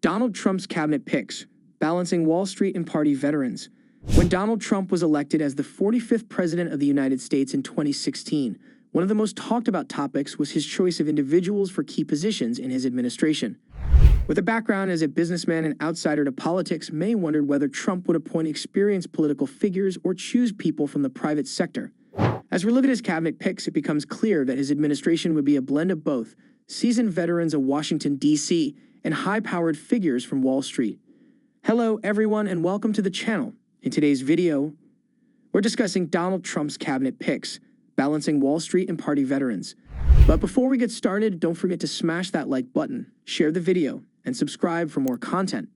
Donald Trump's cabinet picks, balancing Wall Street and party veterans. When Donald Trump was elected as the 45th president of the United States in 2016, one of the most talked about topics was his choice of individuals for key positions in his administration. With a background as a businessman and outsider to politics, many wondered whether Trump would appoint experienced political figures or choose people from the private sector. As we look at his cabinet picks, it becomes clear that his administration would be a blend of both seasoned veterans of Washington, D.C., and high-powered figures from Wall Street. Hello, everyone, and welcome to the channel. In today's video, we're discussing Donald Trump's cabinet picks, balancing Wall Street and party veterans. But before we get started, don't forget to smash that like button, share the video, and subscribe for more content.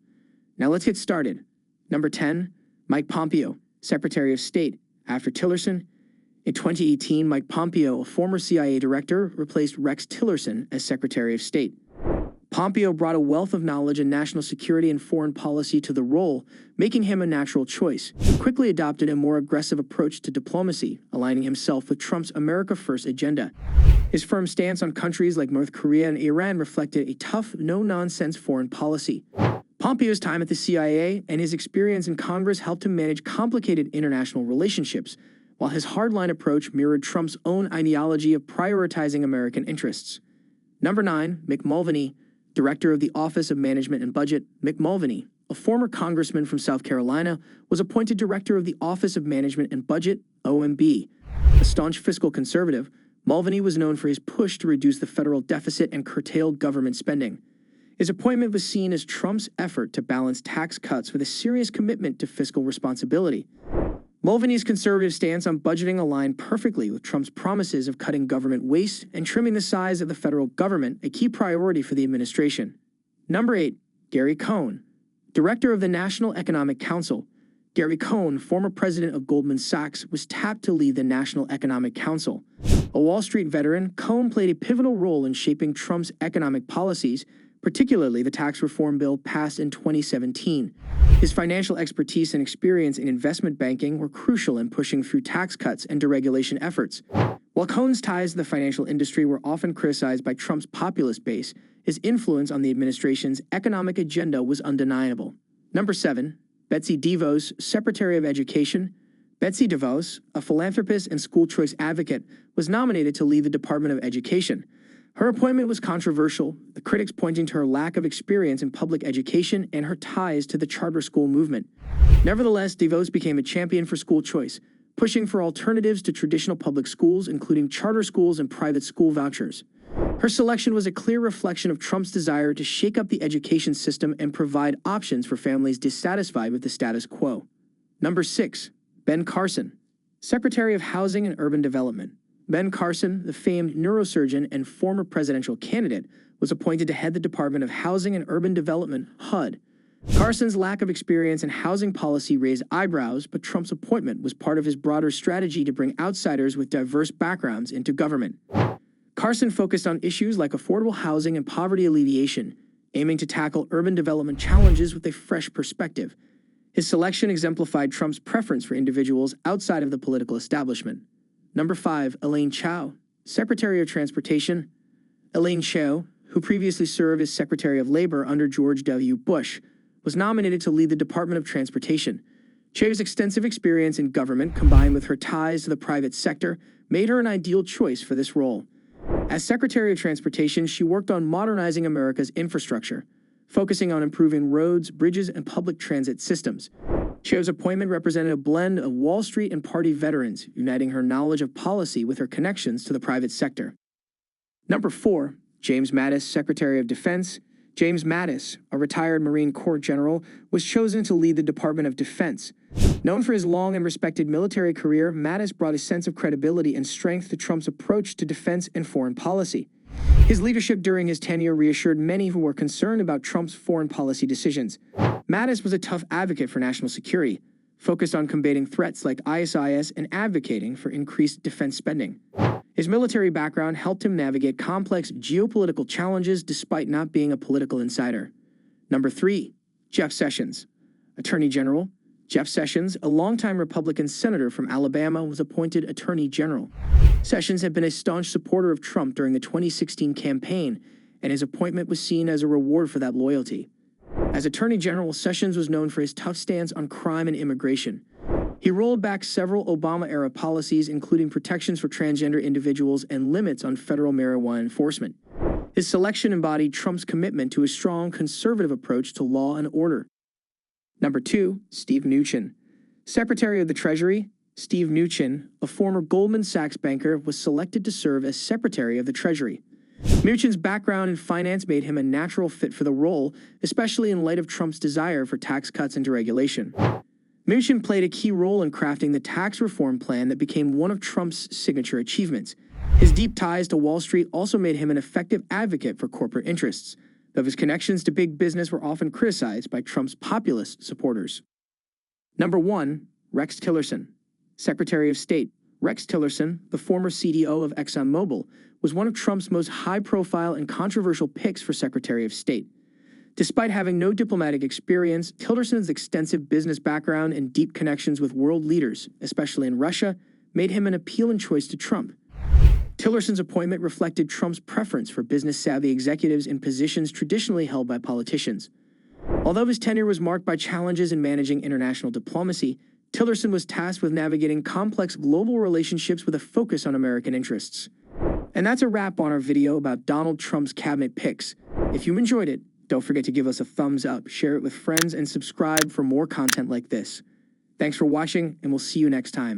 Now let's get started. Number 10, Mike Pompeo, Secretary of State, after Tillerson. In 2018, Mike Pompeo, a former CIA director, replaced Rex Tillerson as Secretary of State. Pompeo brought a wealth of knowledge in national security and foreign policy to the role, making him a natural choice. He quickly adopted a more aggressive approach to diplomacy, aligning himself with Trump's America First agenda. His firm stance on countries like North Korea and Iran reflected a tough, no-nonsense foreign policy. Pompeo's time at the CIA and his experience in Congress helped him manage complicated international relationships, while his hardline approach mirrored Trump's own ideology of prioritizing American interests. Number 9, Mick Mulvaney, Director of the Office of Management and Budget. Mick Mulvaney, a former congressman from South Carolina, was appointed Director of the Office of Management and Budget, OMB. A staunch fiscal conservative, Mulvaney was known for his push to reduce the federal deficit and curtailed government spending. His appointment was seen as Trump's effort to balance tax cuts with a serious commitment to fiscal responsibility. Mulvaney's conservative stance on budgeting aligned perfectly with Trump's promises of cutting government waste and trimming the size of the federal government, a key priority for the administration. Number 8, Gary Cohn, Director of the National Economic Council. Gary Cohn, former president of Goldman Sachs, was tapped to lead the National Economic Council. A Wall Street veteran, Cohn played a pivotal role in shaping Trump's economic policies, particularly the tax reform bill passed in 2017. His financial expertise and experience in investment banking were crucial in pushing through tax cuts and deregulation efforts. While Cohn's ties to the financial industry were often criticized by Trump's populist base, his influence on the administration's economic agenda was undeniable. Number 7, Betsy DeVos, Secretary of Education. Betsy DeVos, a philanthropist and school choice advocate, was nominated to lead the Department of Education. Her appointment was controversial, the critics pointing to her lack of experience in public education and her ties to the charter school movement. Nevertheless, DeVos became a champion for school choice, pushing for alternatives to traditional public schools, including charter schools and private school vouchers. Her selection was a clear reflection of Trump's desire to shake up the education system and provide options for families dissatisfied with the status quo. Number 6, Ben Carson, Secretary of Housing and Urban Development. Ben Carson, the famed neurosurgeon and former presidential candidate, was appointed to head the Department of Housing and Urban Development, HUD. Carson's lack of experience in housing policy raised eyebrows, but Trump's appointment was part of his broader strategy to bring outsiders with diverse backgrounds into government. Carson focused on issues like affordable housing and poverty alleviation, aiming to tackle urban development challenges with a fresh perspective. His selection exemplified Trump's preference for individuals outside of the political establishment. Number 5, Elaine Chao, Secretary of Transportation. Elaine Chao, who previously served as Secretary of Labor under George W. Bush, was nominated to lead the Department of Transportation. Chao's extensive experience in government, combined with her ties to the private sector, made her an ideal choice for this role. As Secretary of Transportation, she worked on modernizing America's infrastructure, focusing on improving roads, bridges, and public transit systems. Chao's appointment represented a blend of Wall Street and party veterans, uniting her knowledge of policy with her connections to the private sector. Number 4, James Mattis, Secretary of Defense. James Mattis, a retired Marine Corps general, was chosen to lead the Department of Defense. Known for his long and respected military career, Mattis brought a sense of credibility and strength to Trump's approach to defense and foreign policy. His leadership during his tenure reassured many who were concerned about Trump's foreign policy decisions. Mattis was a tough advocate for national security, focused on combating threats like ISIS and advocating for increased defense spending. His military background helped him navigate complex geopolitical challenges despite not being a political insider. Number 3, Jeff Sessions, Attorney General. Jeff Sessions, a longtime Republican senator from Alabama, was appointed Attorney General. Sessions had been a staunch supporter of Trump during the 2016 campaign, and his appointment was seen as a reward for that loyalty. As Attorney General, Sessions was known for his tough stance on crime and immigration. He rolled back several Obama-era policies, including protections for transgender individuals and limits on federal marijuana enforcement. His selection embodied Trump's commitment to a strong conservative approach to law and order. Number 2, Steve Mnuchin. Secretary of the Treasury, Steve Mnuchin, a former Goldman Sachs banker, was selected to serve as Secretary of the Treasury. Mnuchin's background in finance made him a natural fit for the role, especially in light of Trump's desire for tax cuts and deregulation. Mnuchin played a key role in crafting the tax reform plan that became one of Trump's signature achievements. His deep ties to Wall Street also made him an effective advocate for corporate interests, though his connections to big business were often criticized by Trump's populist supporters. Number 1, Rex Tillerson. Secretary of State. Rex Tillerson, the former CDO of ExxonMobil, was one of Trump's most high-profile and controversial picks for Secretary of State. Despite having no diplomatic experience, Tillerson's extensive business background and deep connections with world leaders, especially in Russia, made him an appealing choice to Trump. Tillerson's appointment reflected Trump's preference for business-savvy executives in positions traditionally held by politicians. Although his tenure was marked by challenges in managing international diplomacy, Tillerson was tasked with navigating complex global relationships with a focus on American interests. And that's a wrap on our video about Donald Trump's cabinet picks. If you enjoyed it, don't forget to give us a thumbs up, share it with friends, and subscribe for more content like this. Thanks for watching, and we'll see you next time.